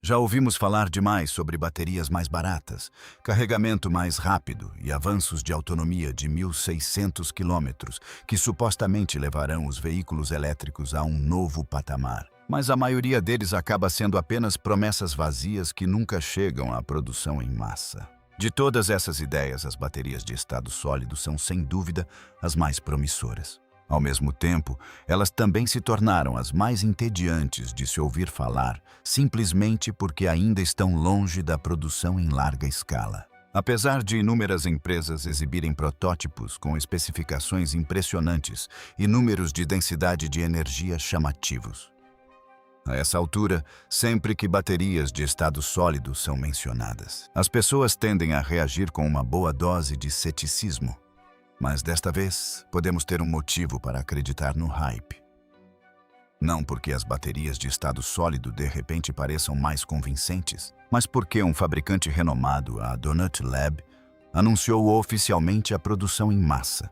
Já ouvimos falar demais sobre baterias mais baratas, carregamento mais rápido e avanços de autonomia de 1.600 quilômetros que supostamente levarão os veículos elétricos a um novo patamar. Mas a maioria deles acaba sendo apenas promessas vazias que nunca chegam à produção em massa. De todas essas ideias, as baterias de estado sólido são, sem dúvida, as mais promissoras. Ao mesmo tempo, elas também se tornaram as mais entediantes de se ouvir falar, simplesmente porque ainda estão longe da produção em larga escala. Apesar de inúmeras empresas exibirem protótipos com especificações impressionantes e números de densidade de energia chamativos. A essa altura, sempre que baterias de estado sólido são mencionadas, as pessoas tendem a reagir com uma boa dose de ceticismo. Mas desta vez, podemos ter um motivo para acreditar no hype. Não porque as baterias de estado sólido de repente pareçam mais convincentes, mas porque um fabricante renomado, a Donut Lab, anunciou oficialmente a produção em massa.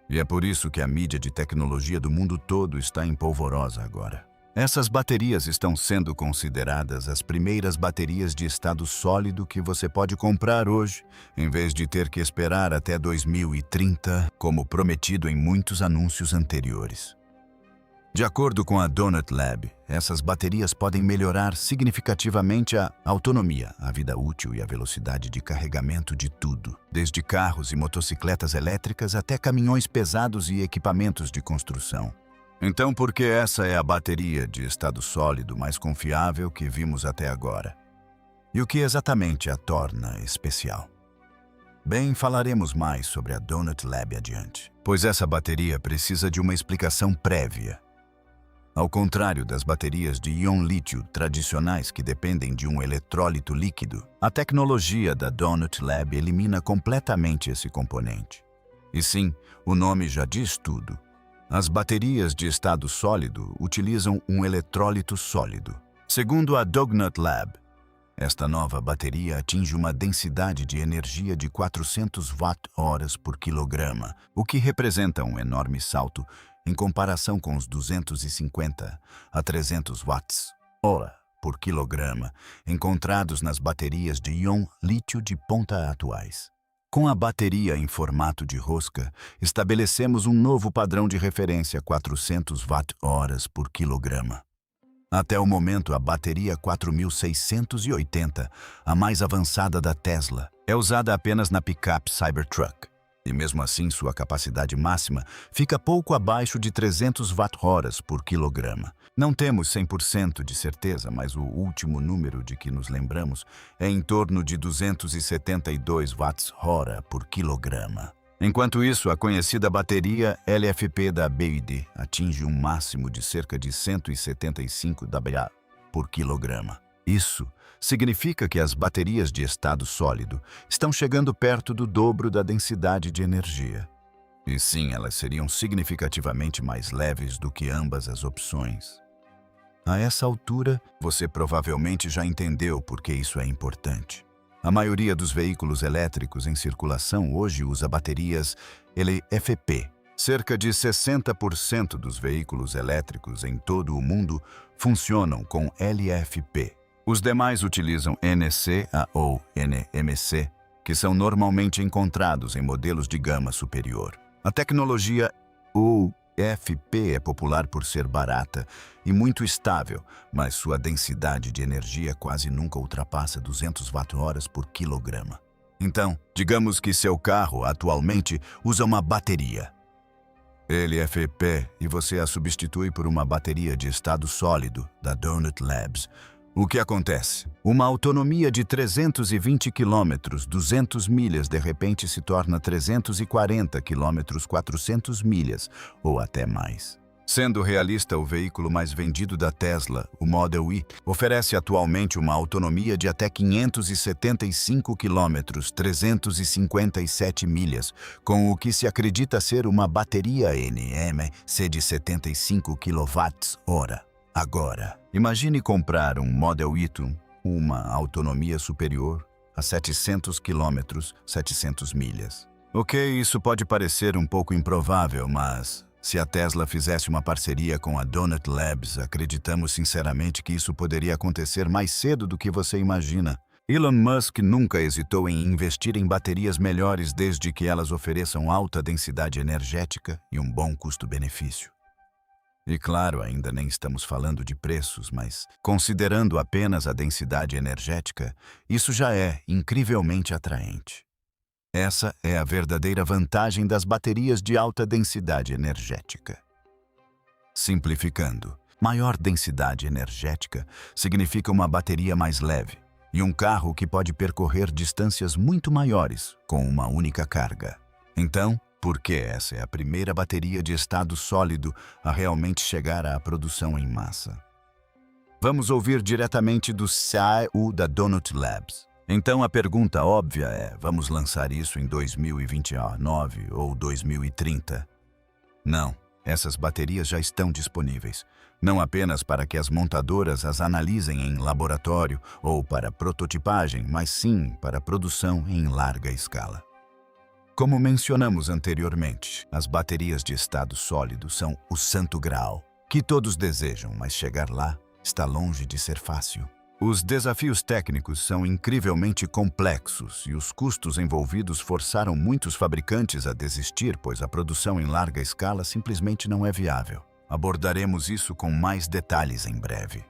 E é por isso que a mídia de tecnologia do mundo todo está em polvorosa agora. Essas baterias estão sendo consideradas as primeiras baterias de estado sólido que você pode comprar hoje, em vez de ter que esperar até 2030, como prometido em muitos anúncios anteriores. De acordo com a Donut Lab, essas baterias podem melhorar significativamente a autonomia, a vida útil e a velocidade de carregamento de tudo, desde carros e motocicletas elétricas até caminhões pesados e equipamentos de construção. Então, por que essa é a bateria de estado sólido mais confiável que vimos até agora? E o que exatamente a torna especial? Bem, falaremos mais sobre a Donut Lab adiante, pois essa bateria precisa de uma explicação prévia. Ao contrário das baterias de íon-lítio tradicionais que dependem de um eletrólito líquido, a tecnologia da Donut Lab elimina completamente esse componente. E sim, o nome já diz tudo. As baterias de estado sólido utilizam um eletrólito sólido. Segundo a Donut Lab, esta nova bateria atinge uma densidade de energia de 400 watt-horas por quilograma, o que representa um enorme salto em comparação com os 250 a 300 watts-hora por quilograma encontrados nas baterias de íon lítio de ponta atuais. Com a bateria em formato de rosca, estabelecemos um novo padrão de referência 400 watt-horas por quilograma. Até o momento, a bateria 4680, a mais avançada da Tesla, é usada apenas na picape Cybertruck. E mesmo assim, sua capacidade máxima fica pouco abaixo de 300 watt-horas por quilograma. Não temos 100% de certeza, mas o último número de que nos lembramos é em torno de 272 watts-hora por quilograma. Enquanto isso, a conhecida bateria LFP da BYD atinge um máximo de cerca de 175 Wh por quilograma. Isso significa que as baterias de estado sólido estão chegando perto do dobro da densidade de energia. E sim, elas seriam significativamente mais leves do que ambas as opções. A essa altura, você provavelmente já entendeu por que isso é importante. A maioria dos veículos elétricos em circulação hoje usa baterias LFP. Cerca de 60% dos veículos elétricos em todo o mundo funcionam com LFP. Os demais utilizam NC ou NMC, que são normalmente encontrados em modelos de gama superior. A tecnologia UFP é popular por ser barata e muito estável, mas sua densidade de energia quase nunca ultrapassa 200 watt-horas por quilograma. Então, digamos que seu carro atualmente usa uma bateria LFP e você a substitui por uma bateria de estado sólido da Donut Labs. O que acontece? Uma autonomia de 320 km, 200 milhas, de repente se torna 340 km, 400 milhas, ou até mais. Sendo realista, o veículo mais vendido da Tesla, o Model Y, oferece atualmente uma autonomia de até 575 km, 357 milhas, com o que se acredita ser uma bateria NMC de 75 kWh. Agora, imagine comprar um Model Y, uma autonomia superior a 700 km, 700 milhas. Ok, isso pode parecer um pouco improvável, mas Se a Tesla fizesse uma parceria com a Donut Labs, acreditamos sinceramente que isso poderia acontecer mais cedo do que você imagina. Elon Musk nunca hesitou em investir em baterias melhores desde que elas ofereçam alta densidade energética e um bom custo-benefício. E claro, ainda nem estamos falando de preços, mas, considerando apenas a densidade energética, isso já é incrivelmente atraente. Essa é a verdadeira vantagem das baterias de alta densidade energética. Simplificando, maior densidade energética significa uma bateria mais leve e um carro que pode percorrer distâncias muito maiores com uma única carga. Então, por que essa é a primeira bateria de estado sólido a realmente chegar à produção em massa? Vamos ouvir diretamente do CEO da Donut Labs. Então a pergunta óbvia é, vamos lançar isso em 2029 ou 2030? Não, essas baterias já estão disponíveis, não apenas para que as montadoras as analisem em laboratório ou para prototipagem, mas sim para produção em larga escala. Como mencionamos anteriormente, as baterias de estado sólido são o santo graal, que todos desejam, mas chegar lá está longe de ser fácil. Os desafios técnicos são incrivelmente complexos e os custos envolvidos forçaram muitos fabricantes a desistir, pois a produção em larga escala simplesmente não é viável. Abordaremos isso com mais detalhes em breve.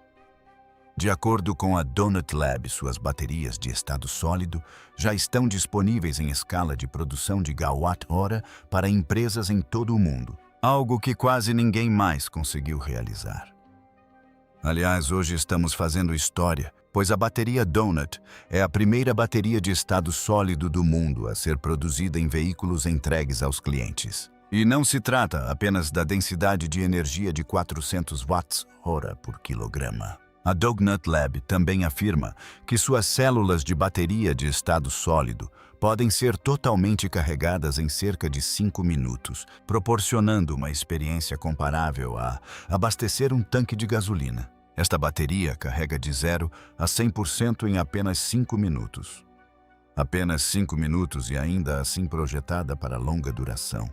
De acordo com a Donut Lab, suas baterias de estado sólido já estão disponíveis em escala de produção de gigawatt-hora para empresas em todo o mundo, algo que quase ninguém mais conseguiu realizar. Aliás, hoje estamos fazendo história, pois a bateria Donut é a primeira bateria de estado sólido do mundo a ser produzida em veículos entregues aos clientes. E não se trata apenas da densidade de energia de 400 watts-hora por quilograma. A Donut Lab também afirma que suas células de bateria de estado sólido podem ser totalmente carregadas em cerca de 5 minutos, proporcionando uma experiência comparável a abastecer um tanque de gasolina. Esta bateria carrega de 0 a 100% em apenas 5 minutos. Apenas 5 minutos e ainda assim projetada para longa duração.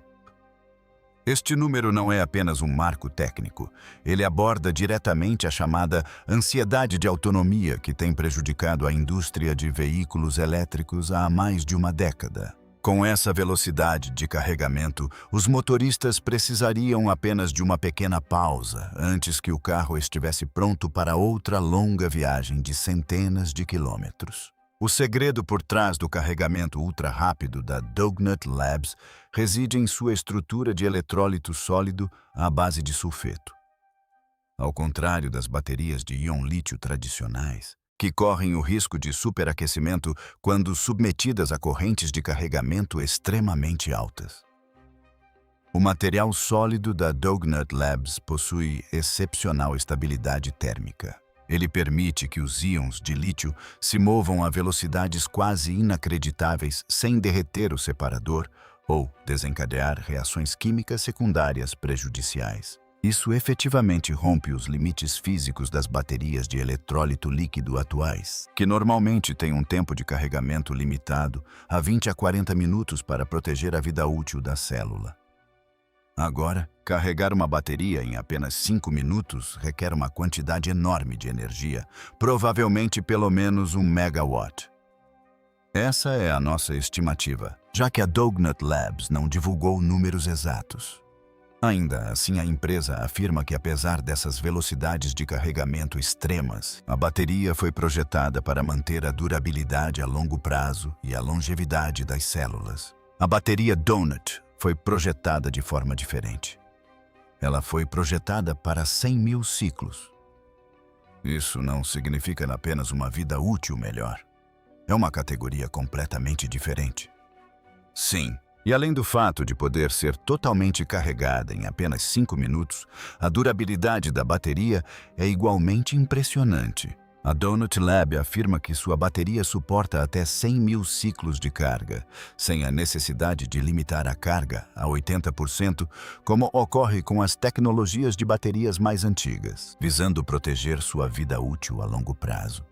Este número não é apenas um marco técnico. Ele aborda diretamente a chamada ansiedade de autonomia que tem prejudicado a indústria de veículos elétricos há mais de uma década. Com essa velocidade de carregamento, os motoristas precisariam apenas de uma pequena pausa antes que o carro estivesse pronto para outra longa viagem de centenas de quilômetros. O segredo por trás do carregamento ultra-rápido da Donut Labs reside em sua estrutura de eletrólito sólido à base de sulfeto. Ao contrário das baterias de íon lítio tradicionais, que correm o risco de superaquecimento quando submetidas a correntes de carregamento extremamente altas. O material sólido da Donut Labs possui excepcional estabilidade térmica. Ele permite que os íons de lítio se movam a velocidades quase inacreditáveis sem derreter o separador ou desencadear reações químicas secundárias prejudiciais. Isso efetivamente rompe os limites físicos das baterias de eletrólito líquido atuais, que normalmente têm um tempo de carregamento limitado a 20 a 40 minutos para proteger a vida útil da célula. Agora, carregar uma bateria em apenas 5 minutos requer uma quantidade enorme de energia, provavelmente pelo menos 1 megawatt. Essa é a nossa estimativa, já que a Donut Labs não divulgou números exatos. Ainda assim, a empresa afirma que apesar dessas velocidades de carregamento extremas, a bateria foi projetada para manter a durabilidade a longo prazo e a longevidade das células. A bateria Donut foi projetada de forma diferente. Ela foi projetada para 100 mil ciclos. Isso não significa apenas uma vida útil melhor. É uma categoria completamente diferente. Sim. E além do fato de poder ser totalmente carregada em apenas 5 minutos, a durabilidade da bateria é igualmente impressionante. A Donut Lab afirma que sua bateria suporta até 100 mil ciclos de carga, sem a necessidade de limitar a carga a 80%, como ocorre com as tecnologias de baterias mais antigas, visando proteger sua vida útil a longo prazo.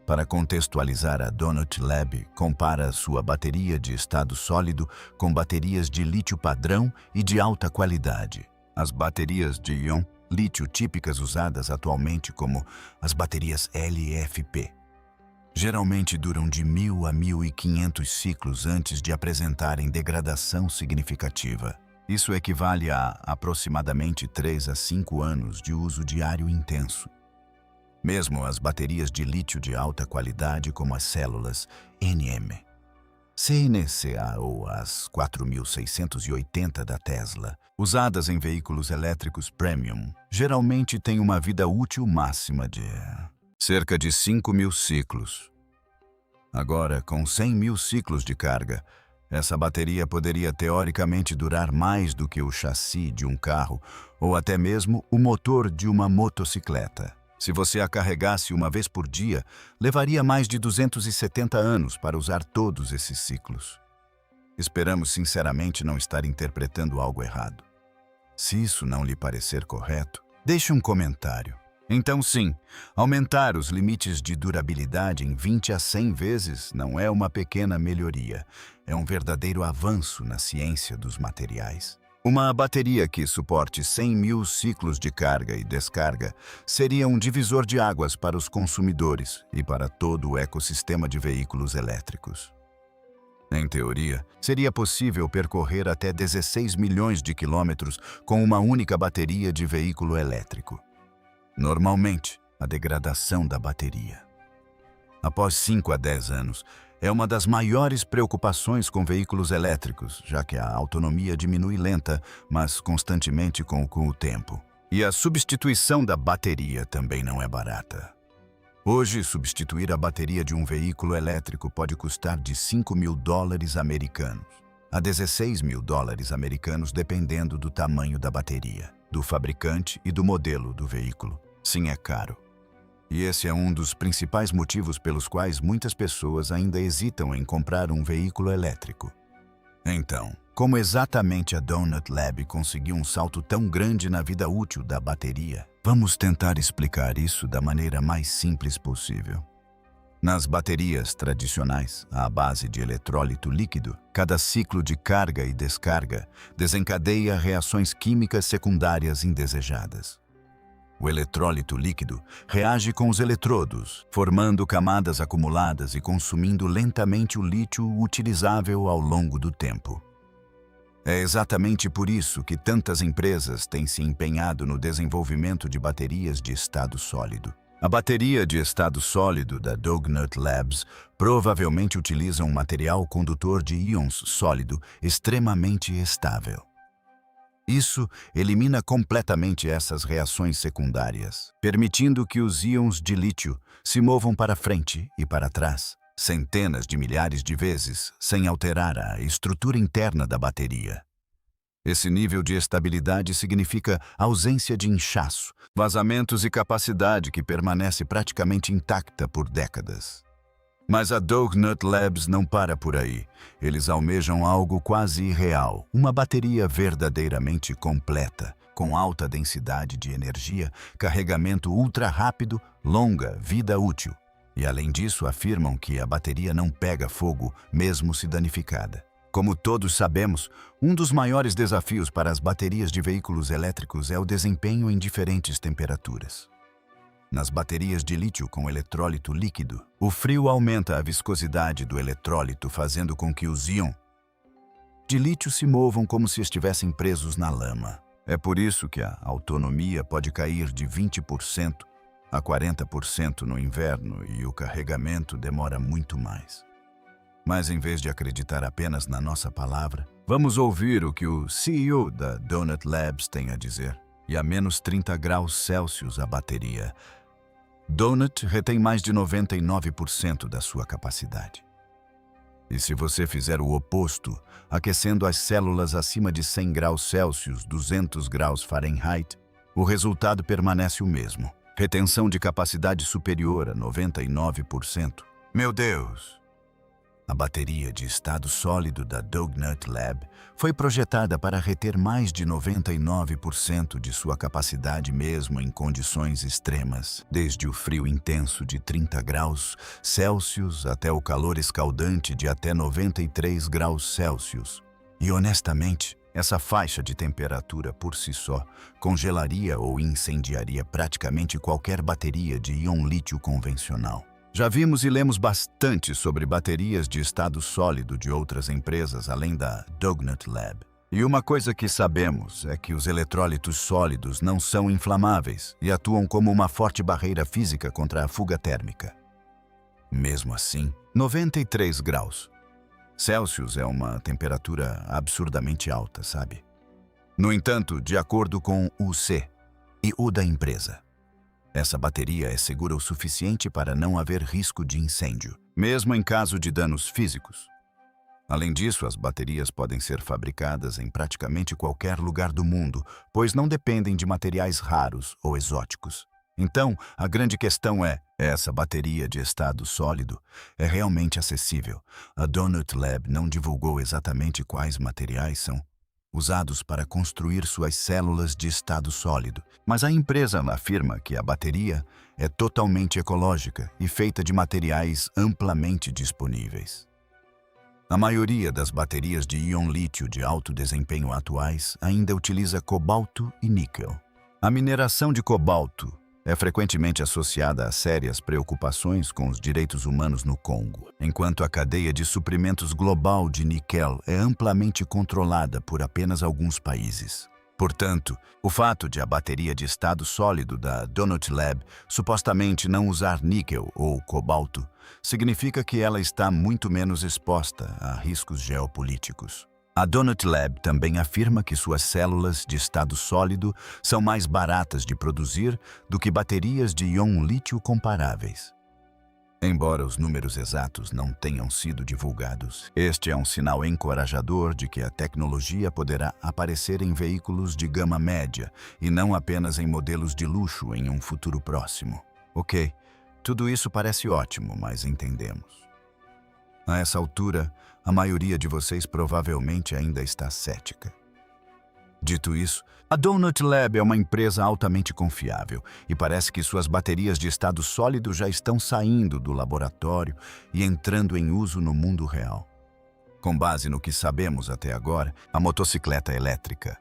Para contextualizar, a Donut Lab compara sua bateria de estado sólido com baterias de lítio padrão e de alta qualidade. As baterias de íon lítio típicas usadas atualmente, como as baterias LFP, geralmente duram de 1.000 a 1.500 ciclos antes de apresentarem degradação significativa. Isso equivale a aproximadamente 3 a 5 anos de uso diário intenso. Mesmo as baterias de lítio de alta qualidade, como as células NM, CNCA ou as 4680 da Tesla, usadas em veículos elétricos premium, geralmente têm uma vida útil máxima de cerca de 5.000 ciclos. Agora, com 100.000 ciclos de carga, essa bateria poderia teoricamente durar mais do que o chassi de um carro ou até mesmo o motor de uma motocicleta. Se você a carregasse uma vez por dia, levaria mais de 270 anos para usar todos esses ciclos. Esperamos sinceramente não estar interpretando algo errado. Se isso não lhe parecer correto, deixe um comentário. Então sim, aumentar os limites de durabilidade em 20 a 100 vezes não é uma pequena melhoria, é um verdadeiro avanço na ciência dos materiais. Uma bateria que suporte 100.000 ciclos de carga e descarga seria um divisor de águas para os consumidores e para todo o ecossistema de veículos elétricos. Em teoria, seria possível percorrer até 16 milhões de quilômetros com uma única bateria de veículo elétrico. Normalmente, a degradação da bateria, após 5 a 10 anos, é uma das maiores preocupações com veículos elétricos, já que a autonomia diminui lenta, mas constantemente com o tempo. E a substituição da bateria também não é barata. Hoje, substituir a bateria de um veículo elétrico pode custar de $5.000 americanos a $16.000 americanos, dependendo do tamanho da bateria, do fabricante e do modelo do veículo. Sim, é caro. E esse é um dos principais motivos pelos quais muitas pessoas ainda hesitam em comprar um veículo elétrico. Então, como exatamente a Donut Lab conseguiu um salto tão grande na vida útil da bateria? Vamos tentar explicar isso da maneira mais simples possível. Nas baterias tradicionais, à base de eletrólito líquido, cada ciclo de carga e descarga desencadeia reações químicas secundárias indesejadas. O eletrólito líquido reage com os eletrodos, formando camadas acumuladas e consumindo lentamente o lítio utilizável ao longo do tempo. É exatamente por isso que tantas empresas têm se empenhado no desenvolvimento de baterias de estado sólido. A bateria de estado sólido da Donut Labs provavelmente utiliza um material condutor de íons sólido extremamente estável. Isso elimina completamente essas reações secundárias, permitindo que os íons de lítio se movam para frente e para trás, centenas de milhares de vezes, sem alterar a estrutura interna da bateria. Esse nível de estabilidade significa ausência de inchaço, vazamentos e capacidade que permanece praticamente intacta por décadas. Mas a Donut Labs não para por aí. Eles almejam algo quase irreal, uma bateria verdadeiramente completa, com alta densidade de energia, carregamento ultra rápido, longa vida útil. E além disso, afirmam que a bateria não pega fogo, mesmo se danificada. Como todos sabemos, um dos maiores desafios para as baterias de veículos elétricos é o desempenho em diferentes temperaturas. Nas baterias de lítio com eletrólito líquido, o frio aumenta a viscosidade do eletrólito, fazendo com que os íons de lítio se movam como se estivessem presos na lama. É por isso que a autonomia pode cair de 20% a 40% no inverno e o carregamento demora muito mais. Mas em vez de acreditar apenas na nossa palavra, vamos ouvir o que o CEO da Donut Labs tem a dizer. E a menos 30 graus Celsius a bateria. Donut retém mais de 99% da sua capacidade. E se você fizer o oposto, aquecendo as células acima de 100 graus Celsius, 200 graus Fahrenheit, o resultado permanece o mesmo. Retenção de capacidade superior a 99%. Meu Deus! A bateria de estado sólido da Donut Lab foi projetada para reter mais de 99% de sua capacidade mesmo em condições extremas, desde o frio intenso de 30 graus Celsius até o calor escaldante de até 93 graus Celsius. E honestamente, essa faixa de temperatura por si só congelaria ou incendiaria praticamente qualquer bateria de íon lítio convencional. Já vimos e lemos bastante sobre baterias de estado sólido de outras empresas além da Donut Lab. E uma coisa que sabemos é que os eletrólitos sólidos não são inflamáveis e atuam como uma forte barreira física contra a fuga térmica. Mesmo assim, 93 graus Celsius é uma temperatura absurdamente alta, sabe? No entanto, de acordo com o C e o da empresa, essa bateria é segura o suficiente para não haver risco de incêndio, mesmo em caso de danos físicos. Além disso, as baterias podem ser fabricadas em praticamente qualquer lugar do mundo, pois não dependem de materiais raros ou exóticos. Então, a grande questão é, essa bateria de estado sólido é realmente acessível? A Donut Lab não divulgou exatamente quais materiais são usados para construir suas células de estado sólido, mas a empresa afirma que a bateria é totalmente ecológica e feita de materiais amplamente disponíveis. A maioria das baterias de íon lítio de alto desempenho atuais ainda utiliza cobalto e níquel. A mineração de cobalto é frequentemente associada a sérias preocupações com os direitos humanos no Congo, enquanto a cadeia de suprimentos global de níquel é amplamente controlada por apenas alguns países. Portanto, o fato de a bateria de estado sólido da Donut Lab supostamente não usar níquel ou cobalto significa que ela está muito menos exposta a riscos geopolíticos. A Donut Lab também afirma que suas células de estado sólido são mais baratas de produzir do que baterias de íon lítio comparáveis. Embora os números exatos não tenham sido divulgados, este é um sinal encorajador de que a tecnologia poderá aparecer em veículos de gama média e não apenas em modelos de luxo em um futuro próximo. Ok, tudo isso parece ótimo, mas entendemos. A essa altura, a maioria de vocês provavelmente ainda está cética. Dito isso, a Donut Lab é uma empresa altamente confiável e parece que suas baterias de estado sólido já estão saindo do laboratório e entrando em uso no mundo real. Com base no que sabemos até agora, a motocicleta elétrica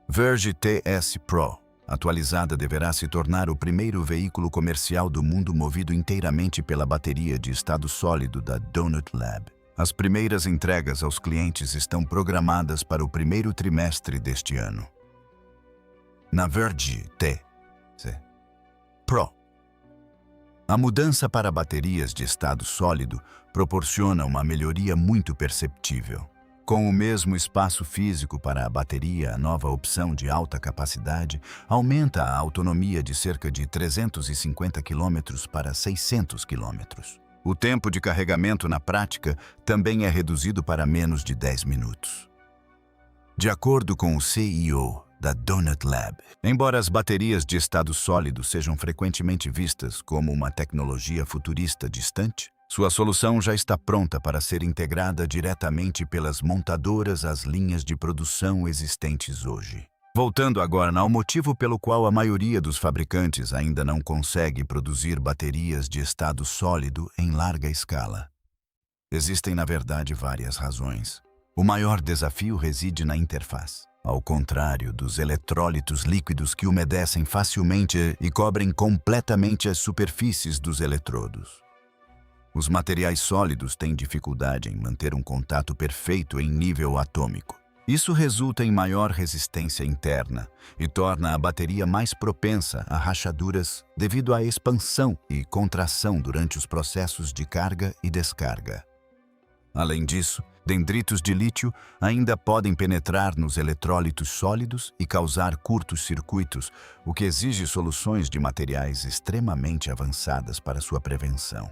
Verge TS Pro atualizada deverá se tornar o primeiro veículo comercial do mundo movido inteiramente pela bateria de estado sólido da Donut Lab. As primeiras entregas aos clientes estão programadas para o primeiro trimestre deste ano. Na Verge TS Pro, a mudança para baterias de estado sólido proporciona uma melhoria muito perceptível. Com o mesmo espaço físico para a bateria, a nova opção de alta capacidade aumenta a autonomia de cerca de 350 km para 600 km. O tempo de carregamento na prática também é reduzido para menos de 10 minutos. De acordo com o CEO da Donut Lab, embora as baterias de estado sólido sejam frequentemente vistas como uma tecnologia futurista distante, sua solução já está pronta para ser integrada diretamente pelas montadoras às linhas de produção existentes hoje. Voltando agora ao motivo pelo qual a maioria dos fabricantes ainda não consegue produzir baterias de estado sólido em larga escala. Existem, na verdade, várias razões. O maior desafio reside na interface. Ao contrário dos eletrólitos líquidos que umedecem facilmente e cobrem completamente as superfícies dos eletrodos. Os materiais sólidos têm dificuldade em manter um contato perfeito em nível atômico. Isso resulta em maior resistência interna e torna a bateria mais propensa a rachaduras devido à expansão e contração durante os processos de carga e descarga. Além disso, dendritos de lítio ainda podem penetrar nos eletrólitos sólidos e causar curtos-circuitos, o que exige soluções de materiais extremamente avançadas para sua prevenção.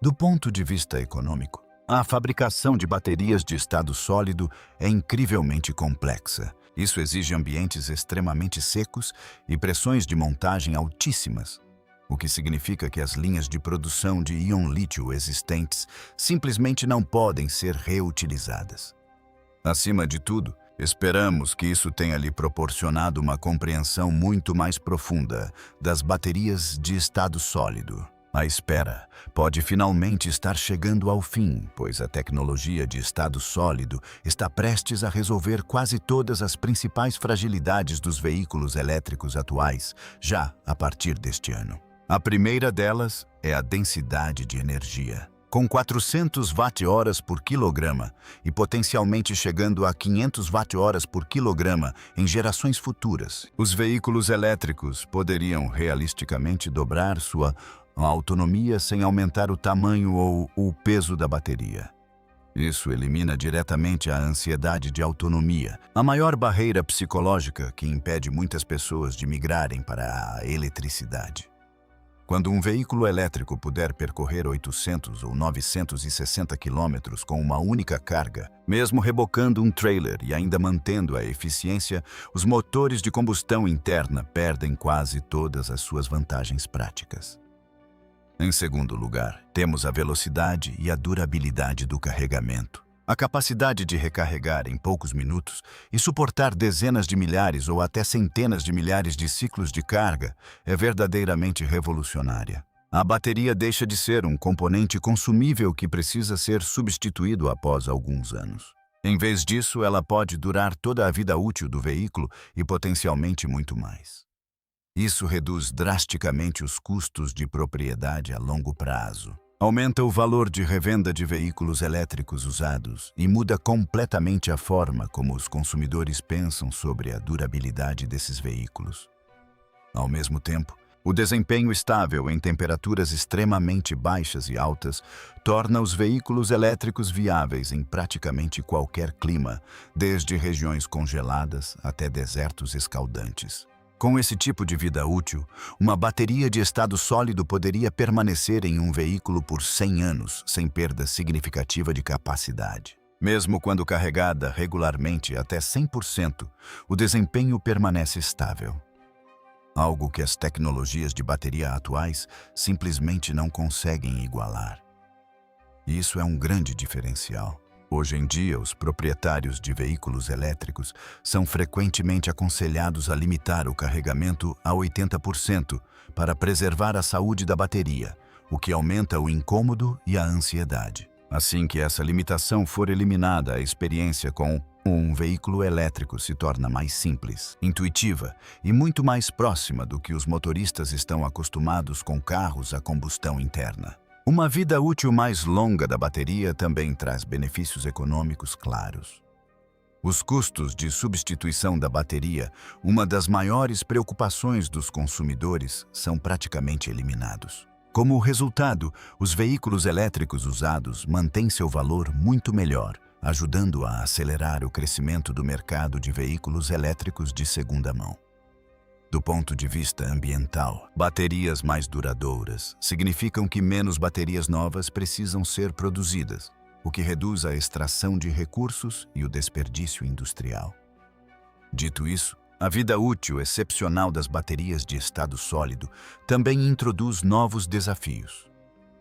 Do ponto de vista econômico, a fabricação de baterias de estado sólido é incrivelmente complexa. Isso exige ambientes extremamente secos e pressões de montagem altíssimas, o que significa que as linhas de produção de íon lítio existentes simplesmente não podem ser reutilizadas. Acima de tudo, esperamos que isso tenha lhe proporcionado uma compreensão muito mais profunda das baterias de estado sólido. A espera pode finalmente estar chegando ao fim, pois a tecnologia de estado sólido está prestes a resolver quase todas as principais fragilidades dos veículos elétricos atuais, já a partir deste ano. A primeira delas é a densidade de energia. Com 400 watt-horas por quilograma e potencialmente chegando a 500 watt-horas por quilograma em gerações futuras, os veículos elétricos poderiam realisticamente dobrar sua autonomia sem aumentar o tamanho ou o peso da bateria. Isso elimina diretamente a ansiedade de autonomia, a maior barreira psicológica que impede muitas pessoas de migrarem para a eletricidade. Quando um veículo elétrico puder percorrer 800 ou 960 quilômetros com uma única carga, mesmo rebocando um trailer e ainda mantendo a eficiência, os motores de combustão interna perdem quase todas as suas vantagens práticas. Em segundo lugar, temos a velocidade e a durabilidade do carregamento. A capacidade de recarregar em poucos minutos e suportar dezenas de milhares ou até centenas de milhares de ciclos de carga é verdadeiramente revolucionária. A bateria deixa de ser um componente consumível que precisa ser substituído após alguns anos. Em vez disso, ela pode durar toda a vida útil do veículo e potencialmente muito mais. Isso reduz drasticamente os custos de propriedade a longo prazo. Aumenta o valor de revenda de veículos elétricos usados e muda completamente a forma como os consumidores pensam sobre a durabilidade desses veículos. Ao mesmo tempo, o desempenho estável em temperaturas extremamente baixas e altas torna os veículos elétricos viáveis em praticamente qualquer clima, desde regiões congeladas até desertos escaldantes. Com esse tipo de vida útil, uma bateria de estado sólido poderia permanecer em um veículo por 100 anos, sem perda significativa de capacidade. Mesmo quando carregada regularmente até 100%, o desempenho permanece estável. Algo que as tecnologias de bateria atuais simplesmente não conseguem igualar. E isso é um grande diferencial. Hoje em dia, os proprietários de veículos elétricos são frequentemente aconselhados a limitar o carregamento a 80% para preservar a saúde da bateria, o que aumenta o incômodo e a ansiedade. Assim que essa limitação for eliminada, a experiência com um veículo elétrico se torna mais simples, intuitiva e muito mais próxima do que os motoristas estão acostumados com carros a combustão interna. Uma vida útil mais longa da bateria também traz benefícios econômicos claros. Os custos de substituição da bateria, uma das maiores preocupações dos consumidores, são praticamente eliminados. Como resultado, os veículos elétricos usados mantêm seu valor muito melhor, ajudando a acelerar o crescimento do mercado de veículos elétricos de segunda mão. Do ponto de vista ambiental, baterias mais duradouras significam que menos baterias novas precisam ser produzidas, o que reduz a extração de recursos e o desperdício industrial. Dito isso, a vida útil excepcional das baterias de estado sólido também introduz novos desafios.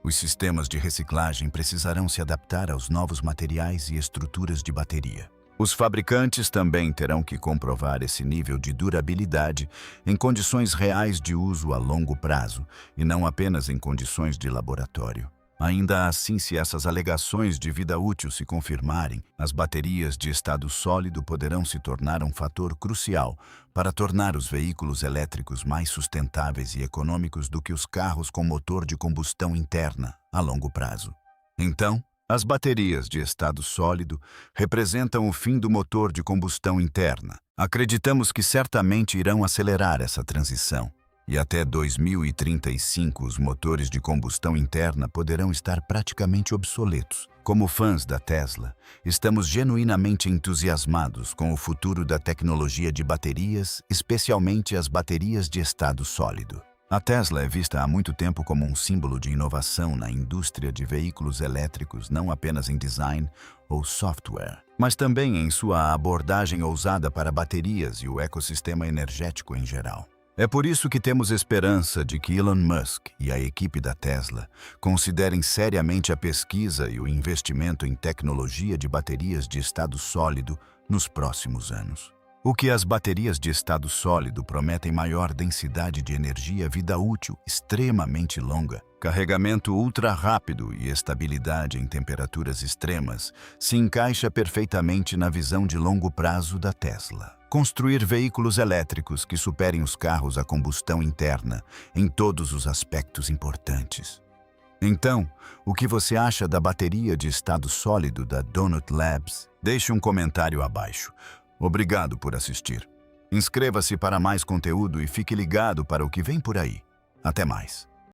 Os sistemas de reciclagem precisarão se adaptar aos novos materiais e estruturas de bateria. Os fabricantes também terão que comprovar esse nível de durabilidade em condições reais de uso a longo prazo e não apenas em condições de laboratório. Ainda assim, se essas alegações de vida útil se confirmarem, as baterias de estado sólido poderão se tornar um fator crucial para tornar os veículos elétricos mais sustentáveis e econômicos do que os carros com motor de combustão interna a longo prazo. Então, as baterias de estado sólido representam o fim do motor de combustão interna. Acreditamos que certamente irão acelerar essa transição. E até 2035 os motores de combustão interna poderão estar praticamente obsoletos. Como fãs da Tesla, estamos genuinamente entusiasmados com o futuro da tecnologia de baterias, especialmente as baterias de estado sólido. A Tesla é vista há muito tempo como um símbolo de inovação na indústria de veículos elétricos, não apenas em design ou software, mas também em sua abordagem ousada para baterias e o ecossistema energético em geral. É por isso que temos esperança de que Elon Musk e a equipe da Tesla considerem seriamente a pesquisa e o investimento em tecnologia de baterias de estado sólido nos próximos anos. O que as baterias de estado sólido prometem maior densidade de energia, vida útil extremamente longa, carregamento ultra rápido e estabilidade em temperaturas extremas, se encaixa perfeitamente na visão de longo prazo da Tesla. Construir veículos elétricos que superem os carros a combustão interna em todos os aspectos importantes. Então, o que você acha da bateria de estado sólido da Donut Labs? Deixe um comentário abaixo. Obrigado por assistir. Inscreva-se para mais conteúdo e fique ligado para o que vem por aí. Até mais.